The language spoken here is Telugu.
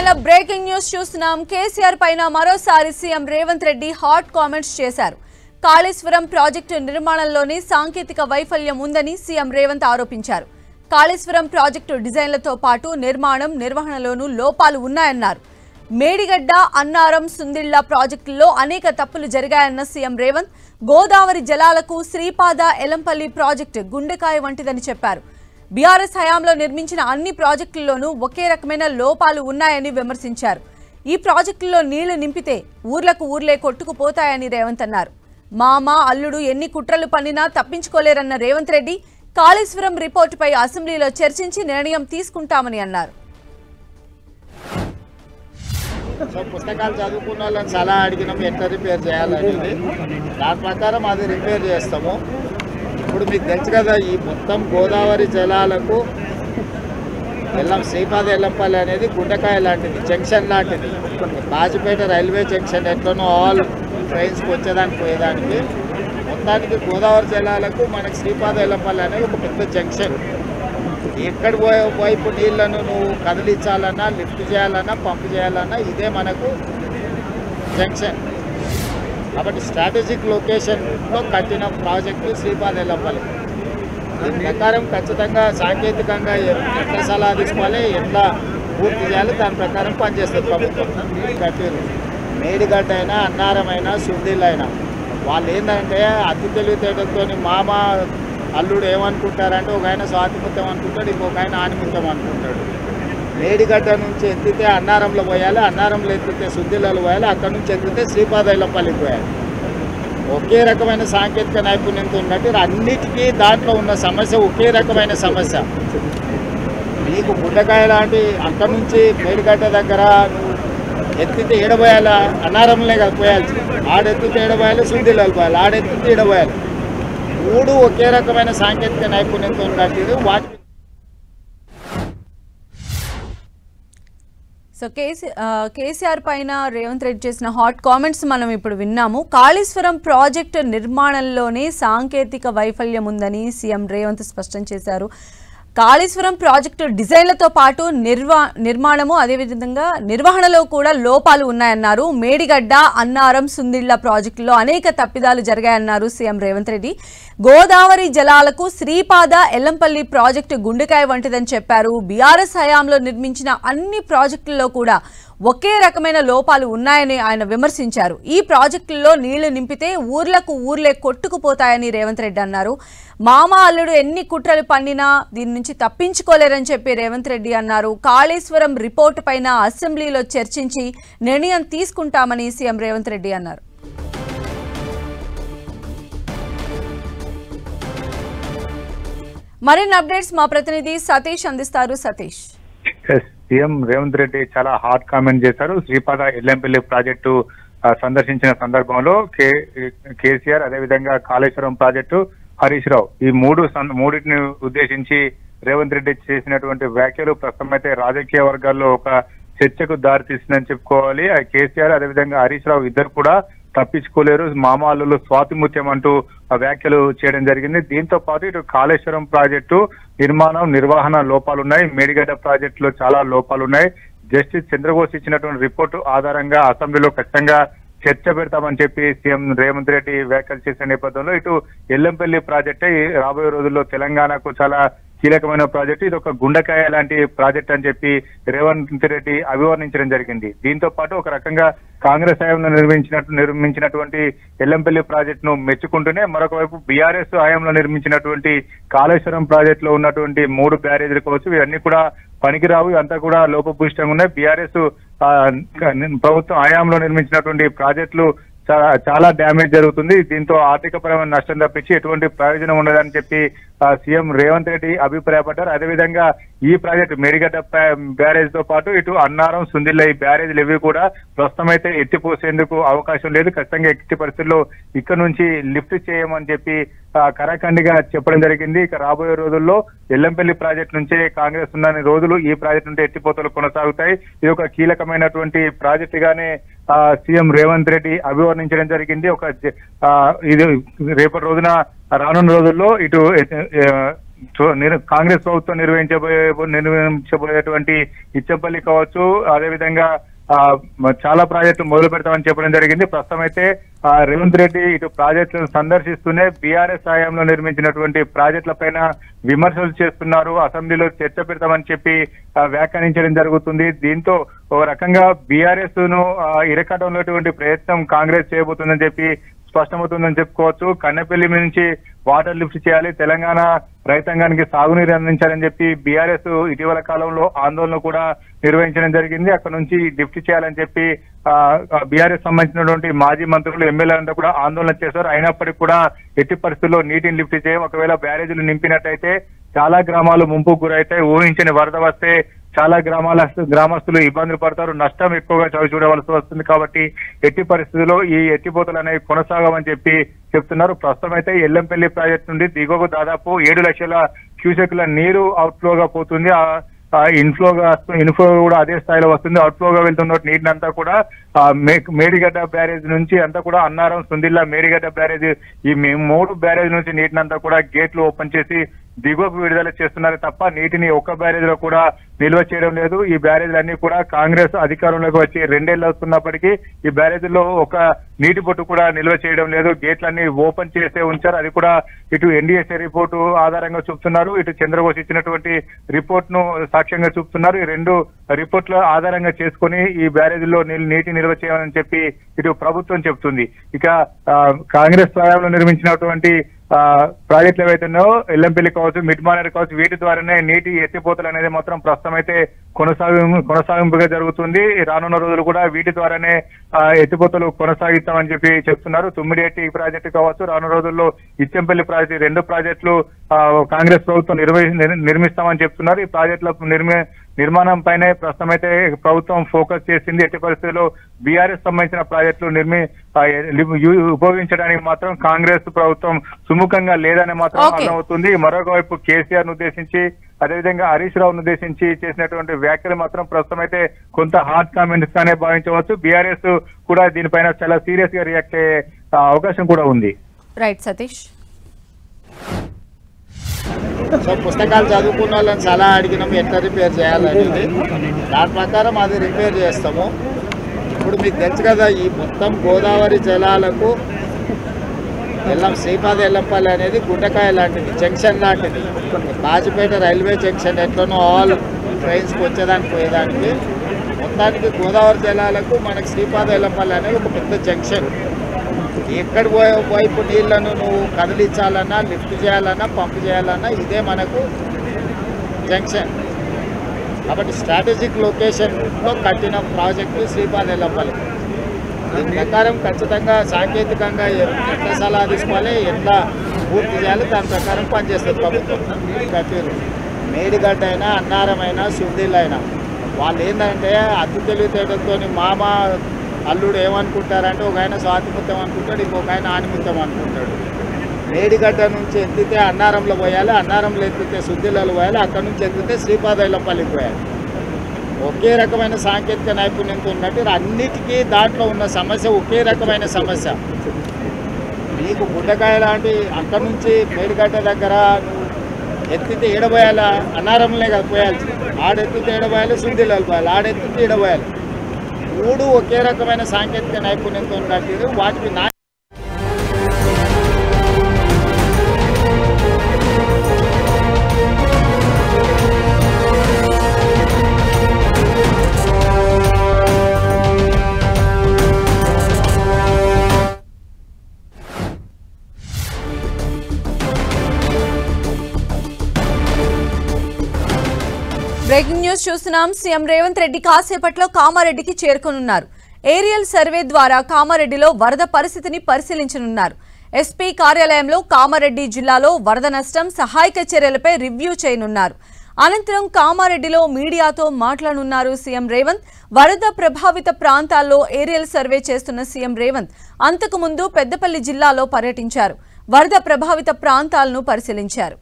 తెలంగాణ బ్రేకింగ్ న్యూస్ చూస్తున్నాం. కేసీఆర్ పైన మరోసారి CM Revanth Reddy hot comments చేశారు. కాళేశ్వరం ప్రాజెక్టు నిర్మాణంలోనే సాంకేతిక వైఫల్యం ఉందని సీఎం రేవంత్ ఆరోపించారు. కాళేశ్వరం ప్రాజెక్టు డిజైన్లతో పాటు నిర్మాణం నిర్వహణలోనూ లోపాలు ఉన్నాయన్నారు. మేడిగడ్డ, అన్నారం, సుందిళ్ల ప్రాజెక్టుల్లో అనేక తప్పులు జరిగాయన్న సీఎం రేవంత్ గోదావరి జలాలకు శ్రీపాద, ఎలంపల్లి ప్రాజెక్టు గుండెకాయ వంటిదని చెప్పారు. బీఆర్ఎస్ హయాంలో నిర్మించిన అన్ని ప్రాజెక్టుల్లోనూ ఒకే రకమైన లోపాలు ఉన్నాయని విమర్శించారు. ఈ ప్రాజెక్టుల్లో నీళ్లు నింపితే ఊర్లకు ఊర్లే కొట్టుకుపోతాయని రేవంత్ అన్నారు. మామ, అల్లుడు ఎన్ని కుట్రలు పన్నినా తప్పించుకోలేరన్న రేవంత్ రెడ్డి కాళేశ్వరం రిపోర్టుపై అసెంబ్లీలో చర్చించి నిర్ణయం తీసుకుంటామని అన్నారు. పుస్తకాలు చదువుకున్న వాళ్ళని సలహా అడిగినాము ఎట్లా రిపేర్ చేయాలనేది. దాని ప్రకారం అది రిపేర్ చేస్తాము. ఇప్పుడు మీకు తెలుసు కదా, ఈ మొత్తం గోదావరి జలాలకు శ్రీపాద, ఎల్లంపల్లి అనేది గుండెకాయ లాంటిది, జంక్షన్ లాంటిది. కాజీపేట రైల్వే జంక్షన్ ఎట్లనో ఆల్ ట్రైన్స్కి వచ్చేదానికి పోయేదానికి, మొత్తానికి గోదావరి జలాలకు మనకు శ్రీపాద, ఎల్లంపల్లి అనేది ఒక పెద్ద జంక్షన్. ఎక్కడ వైపు నీళ్లను నువ్వు కదిలించాలన్నా, లిఫ్ట్ చేయాలన్నా, పంప్ చేయాలన్నా ఇదే మనకు జంక్షన్. కాబట్టి స్ట్రాటజిక్ లొకేషన్లో కట్టిన ప్రాజెక్టు శ్రీపాద, ఎల్లంపల్లి. దీని ప్రకారం ఖచ్చితంగా సాంకేతికంగా ఎట్లా సలహా తీసుకోవాలి, ఎట్లా పూర్తి చేయాలి, దాని ప్రకారం పనిచేస్తుంది ప్రభుత్వం. కట్టిరు మేడిగడ్డ అయినా, అన్నారం అయినా, సుందిల్ అయినా వాళ్ళు ఏంటంటే అతి తెలివితేటలతో మామ, అల్లుడు ఏమనుకుంటారంటే ఒక ఆయన స్వాతిముత్యం అనుకుంటాడు, ఇంకొక ఆయన ఆనిముత్యం అనుకుంటాడు. మేడిగడ్డ నుంచి ఎత్తితే అన్నారంలో పోయాలి, అన్నారంలో ఎత్తితే సుద్దిలలో పోయాలి, అక్కడ నుంచి ఎత్తితే శ్రీపాద, ఎల్లంపల్లికి పోయాలి. ఒకే రకమైన సాంకేతిక నైపుణ్యంతో ఉన్నట్టు అన్నిటికీ దాంట్లో ఉన్న సమస్య ఒకే రకమైన సమస్య. మీకు గుండెకాయ లాంటి అక్కడ నుంచి మేడిగడ్డ దగ్గర నువ్వు ఎత్తితే ఏడబోయాలి, అన్నారంలో కదా పోయాల్సి, ఆడెత్తితే ఏడబోయాలి, సుద్దిలలో పోయాలి, ఆడెత్తితే ఏడబోయాలి. మూడు ఒకే రకమైన సాంకేతిక నైపుణ్యంతో ఉన్నట్టు వాటి. సో కేసీఆర్ పైన రేవంత్ రెడ్డి చేసిన హాట్ కామెంట్స్ మనం ఇప్పుడు విన్నాము. కాళేశ్వరం ప్రాజెక్టు నిర్మాణంలోనే సాంకేతిక వైఫల్యం ఉందని సీఎం రేవంత్ స్పష్టం చేశారు. కాళేశ్వరం ప్రాజెక్టు డిజైన్లతో పాటు నిర్మాణము అదేవిధంగా నిర్వహణలో కూడా లోపాలు ఉన్నాయన్నారు. మేడిగడ్డ, అన్నారం, సుందిళ్ల ప్రాజెక్టులో అనేక తప్పిదాలు జరిగాయన్నారు సీఎం రేవంత్ రెడ్డి. గోదావరి జలాలకు శ్రీపాద, ఎల్లంపల్లి ప్రాజెక్టు గుండెకాయ వంటిదని చెప్పారు. బీఆర్ఎస్ హయాంలో నిర్మించిన అన్ని ప్రాజెక్టుల్లో కూడా ఒకే రకమైన లోపాలు ఉన్నాయని ఆయన విమర్శించారు. ఈ ప్రాజెక్టుల్లో నీళ్లు నింపితే ఊర్లకు ఊర్లే కొట్టుకుపోతాయని రేవంత్ రెడ్డి అన్నారు. మామ, అల్లుడు ఎన్ని కుట్రలు పన్నినా దీని నుంచి తప్పించుకోలేరని చెప్పి రేవంత్ రెడ్డి అన్నారు. కాళేశ్వరం రిపోర్టు పైన అసెంబ్లీలో చర్చించి నిర్ణయం తీసుకుంటామని సీఎం రేవంత్ రెడ్డి అన్నారు. మరిన్ని అప్డేట్స్ మా ప్రతినిధి సతీష్ అందిస్తారు. సతీష్, సీఎం రేవంత్ రెడ్డి చాలా హాట్ కామెంట్ చేశారు. శ్రీపాద, ఎల్లంపల్లి ప్రాజెక్టు సందర్శించిన సందర్భంలో కేసీఆర్, అదేవిధంగా కాళేశ్వరం ప్రాజెక్టు హరీష్ రావు, ఈ మూడింటిని ఉద్దేశించి రేవంత్ రెడ్డి చేసినటువంటి వ్యాఖ్యలు ప్రస్తుతం అయితే రాజకీయ వర్గాల్లో ఒక చర్చకు దారితీస్తుందని చెప్పుకోవాలి. కేసీఆర్ అదేవిధంగా హరీష్ రావు ఇద్దరు కూడా తప్పించుకోలేరు, మామ, అల్లులు స్వాతిముత్యం అంటూ వ్యాఖ్యలు చేయడం జరిగింది. దీంతో పాటు ఇటు కాళేశ్వరం ప్రాజెక్టు నిర్మాణం, నిర్వహణ లోపాలున్నాయి, మేడిగడ్డ ప్రాజెక్టులో చాలా లోపాలున్నాయి. జస్టిస్ చంద్రబోస్ ఇచ్చినటువంటి రిపోర్టు ఆధారంగా అసెంబ్లీలో ఖచ్చితంగా చర్చ పెడతామని చెప్పి సీఎం రేవంత్ రెడ్డి వ్యాఖ్యలు చేసిన నేపథ్యంలో ఇటు ఎల్లంపల్లి ప్రాజెక్టే రాబోయే రోజుల్లో తెలంగాణకు చాలా కీలకమైన ప్రాజెక్టు, ఇది ఒక గుండెకాయ లాంటి ప్రాజెక్ట్ అని చెప్పి రేవంత్ రెడ్డి అభివర్ణించడం జరిగింది. దీంతో పాటు ఒక రకంగా కాంగ్రెస్ హయాంలో నిర్మించినటువంటి ఎల్లంపల్లి ప్రాజెక్టును మెచ్చుకుంటూనే మరొక వైపు బీఆర్ఎస్ హయాంలో నిర్మించినటువంటి కాళేశ్వరం ప్రాజెక్టులో ఉన్నటువంటి 3 బ్యారేజీలు కావచ్చు, ఇవన్నీ కూడా పనికిరావు, అంతా కూడా లోపభూయిష్టంగా ఉన్నాయి. బీఆర్ఎస్ ప్రభుత్వం హయాంలో నిర్మించినటువంటి ప్రాజెక్టులు చాలా డ్యామేజ్ జరుగుతుంది. దీంతో ఆర్థికపరమైన నష్టం తప్పించి ఎటువంటి ప్రయోజనం ఉండదని చెప్పి సీఎం రేవంత్ రెడ్డి అభిప్రాయపడ్డారు. అదేవిధంగా ఈ ప్రాజెక్టు మేడిగడ్డ బ్యారేజ్ తో పాటు ఇటు అన్నారం, సుందిళ్ల ఈ బ్యారేజ్లు ఇవి కూడా ప్రస్తుతం అయితే ఎత్తిపోసేందుకు అవకాశం లేదు. ఖచ్చితంగా ఎట్టి పరిస్థితుల్లో ఇక్కడ నుంచి లిఫ్ట్ చేయమని చెప్పి కరాఖండిగా చెప్పడం జరిగింది. ఇక రాబోయే రోజుల్లో ఎల్లంపల్లి ప్రాజెక్టు నుంచే కాంగ్రెస్ ఉన్న రోజులు ఈ ప్రాజెక్టు నుండి ఎత్తిపోతలు కొనసాగుతాయి. ఇది ఒక కీలకమైనటువంటి ప్రాజెక్టుగానే సీఎం రేవంత్ రెడ్డి అభివర్ణించడం జరిగింది. ఇది రేపటి రోజున రానున్న రోజుల్లో ఇటు కాంగ్రెస్ ప్రభుత్వం నిర్వహించబోయేటువంటి ఇచ్చంపల్లి కావచ్చు, అదేవిధంగా చాలా ప్రాజెక్టులు మొదలు పెడతామని చెప్పడం జరిగింది. ప్రస్తుతం అయితే రేవంత్ రెడ్డి ఇటు ప్రాజెక్టులను సందర్శిస్తూనే బీఆర్ఎస్ హయాంలో నిర్మించినటువంటి ప్రాజెక్టుల పైన విమర్శలు చేస్తున్నారు. అసెంబ్లీలో చర్చ పెడతామని చెప్పి వ్యాఖ్యానించడం జరుగుతుంది. దీంతో ఓ రకంగా బీఆర్ఎస్ ను ఇరకటంలోటువంటి ప్రయత్నం కాంగ్రెస్ చేయబోతుందని చెప్పి స్పష్టమవుతుందని చెప్పుకోవచ్చు. కన్నెపల్లి నుంచి వాటర్ లిఫ్ట్ చేయాలి, తెలంగాణ రైతాంగానికి సాగునీరు అందించాలని చెప్పి బీఆర్ఎస్ ఇటీవల కాలంలో ఆందోళన కూడా నిర్వహించడం జరిగింది. అక్కడ నుంచి లిఫ్ట్ చేయాలని చెప్పి బీఆర్ఎస్ సంబంధించినటువంటి మాజీ మంత్రులు, ఎమ్మెల్యేలంతా కూడా ఆందోళన చేశారు. అయినప్పటికీ కూడా ఎట్టి పరిస్థితుల్లో నీటిని లిఫ్ట్ చేయం. ఒకవేళ బ్యారేజీలు నింపినట్టయితే చాలా గ్రామాలు ముంపుకు గురైతే, ఊహించని వరద వస్తే చాలా గ్రామస్తులు ఇబ్బందులు పడతారు, నష్టం ఎక్కువగా చవి చూడవలసి వస్తుంది. కాబట్టి ఎట్టి పరిస్థితుల్లో ఈ ఎత్తిపోతలు అనేవి కొనసాగమని చెప్పి చెప్తున్నారు. ప్రస్తుతం అయితే ఎల్లంపల్లి ప్రాజెక్టు నుండి దిగువకు దాదాపు 7 లక్షల క్యూసెక్ల నీరు అవుట్ఫ్లోగా పోతుంది. ఇన్ఫ్లో కూడా అదే స్థాయిలో వస్తుంది. అవుట్ఫ్లోగా వెళ్తున్న నీటిని అంతా కూడా మేడిగడ్డ బ్యారేజ్ నుంచి అంతా కూడా అన్నారం, సుందిల్లా, మేడిగడ్డ బ్యారేజ్, ఈ 3 బ్యారేజ్ నుంచి నీటిని అంతా కూడా గేట్లు ఓపెన్ చేసి దిగువకు విడుదల చేస్తున్నారు తప్ప నీటిని ఒక్క బ్యారేజ్ లో కూడా నిల్వ చేయడం లేదు. ఈ బ్యారేజ్లన్నీ కూడా కాంగ్రెస్ అధికారంలోకి వచ్చి 2 ఏళ్ళు వస్తున్నప్పటికీ ఈ బ్యారేజ్లో ఒక నీటి బొట్టు కూడా నిల్వ చేయడం లేదు. గేట్లన్నీ ఓపెన్ చేసే ఉంచారు. అది కూడా ఇటు ఎన్డీఎస్ఏ రిపోర్టు ఆధారంగా చూపుతున్నారు, ఇటు చంద్రబోస్ ఇచ్చినటువంటి రిపోర్ట్ ను సాక్ష్యంగా చూపుతున్నారు. ఈ 2 రిపోర్ట్ల ఆధారంగా చేసుకుని ఈ బ్యారేజ్లో నీటి నిల్వ చేయాలని చెప్పి ఇటు ప్రభుత్వం చెబుతుంది. ఇక కాంగ్రెస్ హయాంలో నిర్మించినటువంటి ప్రాజెక్టులు ఏవైతున్నాయో ఎల్లంపల్లి కావచ్చు, మిడ్మానేర్ కావచ్చు, వీటి ద్వారానే నీటి ఎత్తిపోతలు అనేది మాత్రం ప్రస్తుతం అయితే కొనసాగింపుగా జరుగుతుంది. రానున్న రోజులు కూడా వీటి ద్వారానే ఎత్తిపోతలు కొనసాగిస్తామని చెప్పి చెప్తున్నారు. తుమ్మిడిఎట్టి ప్రాజెక్టు కావచ్చు, రానున్న రోజుల్లో ఇచ్చంపల్లి ప్రాజెక్టు, 2 ప్రాజెక్టులు కాంగ్రెస్ ప్రభుత్వం నిర్మిస్తామని చెప్తున్నారు. ఈ ప్రాజెక్టుల నిర్మాణం పైనే ప్రస్తుతం అయితే ప్రభుత్వం ఫోకస్ చేసింది. ఎట్టి పరిస్థితుల్లో బీఆర్ఎస్ సంబంధించిన ప్రాజెక్టులు ఉపయోగించడానికి మాత్రం కాంగ్రెస్ ప్రభుత్వం సుముఖంగా లేదని మాత్రం అర్థమవుతుంది. మరొక వైపు కేసీఆర్ ను ఉద్దేశించి, అదేవిధంగా హరీష్ రావును ఉద్దేశించి చేసినటువంటి వ్యాఖ్యలు మాత్రం ప్రస్తుతం అయితే కొంత హార్డ్ కామెంట్స్ గానే భావించవచ్చు. బీఆర్ఎస్ కూడా దీనిపైన చాలా సీరియస్ గా రియాక్ట్ అయ్యే అవకాశం కూడా ఉంది. రైట్ సతీష్. సో పుస్తకాలు చదువుకున్న వాళ్ళని సలహా అడిగినాము ఎట్లా రిపేర్ చేయాలనేది, దాని ప్రకారం అది రిపేర్ చేస్తాము. ఇప్పుడు మీకు తెలుసు కదా, ఈ మొత్తం గోదావరి జలాలకు శ్రీపాద ఎల్లంపల్లి అనేది గుండెకాయ లాంటిది, జంక్షన్ లాంటిది. బాజిపేట రైల్వే జంక్షన్ ఎట్లనో ఆల్ ట్రైన్స్కి వచ్చేదానికి పోయేదానికి, మొత్తానికి గోదావరి జలాలకు మనకి శ్రీపాద ఎల్లంపల్లి అనేది ఒక పెద్ద జంక్షన్. ఎక్కడి వైపు నీళ్లను నువ్వు కదిలించాలన్నా, లిఫ్ట్ చేయాలన్నా, పంప్ చేయాలన్నా ఇదే మనకు జంక్షన్. కాబట్టి స్ట్రాటజిక్ లొకేషన్లో కట్టిన ప్రాజెక్టు శ్రీపాద ఎల్లంపల్లి. దీని ప్రకారం ఖచ్చితంగా సాంకేతికంగా ఎట్లా సలహా తీసుకోవాలి, ఎట్లా పూర్తి చేయాలి, దాని ప్రకారం పనిచేస్తుంది ప్రభుత్వం. కట్టిరు మేడిగడ్డ అయినా, అన్నారం అయినా, సుందిల్ అయినా, వాళ్ళు ఏంటంటే అతి తెలివితేటలతో మామ అల్లుడు ఏమనుకుంటారంటే, ఒక ఆయన స్వాతిముత్యం అనుకుంటాడు, ఇంకొక ఆయన ఆనిముత్యం అనుకుంటాడు. మేడిగడ్డ నుంచి ఎత్తితే అన్నారంలో పోయాలి, అన్నారంలో ఎత్తితే సుద్దిలలో పోయాలి, అక్కడ నుంచి ఎత్తితే శ్రీపాద ఎల్లంపల్లికి పోయాలి. ఒకే రకమైన సాంకేతిక నైపుణ్యంతో ఉన్నట్టు అన్నిటికీ దాంట్లో ఉన్న సమస్య ఒకే రకమైన సమస్య. మీకు గుండెకాయ లాంటి అక్కడ నుంచి మేడిగడ్డ దగ్గర ఎత్తితే ఏడబోయాలి, అన్నారంలోనే కదా పోయాల్సి, ఆడెత్తితే ఏడబోయాలి, సుద్దిలలో పోయాలి, ఆడెత్తితే ఏడబోయాలి. 3 ఒకే రకమైన సాంకేతిక నైపుణ్యంతో కట్టారు. వాటికి బ్రేకింగ్ న్యూస్ చూస్తున్నాం. సీఎం రేవంత్ రెడ్డి కాసేపట్లో కామారెడ్డికి చేరుకోనున్నారు. ఏరియల్ సర్వే ద్వారా కామారెడ్డిలో వరద పరిస్థితిని పరిశీలించనున్నారు. ఎస్పీ కార్యాలయంలో కామారెడ్డి జిల్లాలో వరద నష్టం, సహాయక చర్యలపై రివ్యూ చేయనున్నారు. అనంతరం కామారెడ్డిలో మీడియాతో మాట్లాడనున్నారు సీఎం రేవంత్. వరద ప్రభావిత ప్రాంతాల్లో ఏరియల్ సర్వే చేస్తున్న సీఎం రేవంత్ అంతకుముందు పెద్దపల్లి జిల్లాలో పర్యటించారు. వరద ప్రభావిత ప్రాంతాలను పరిశీలించారు.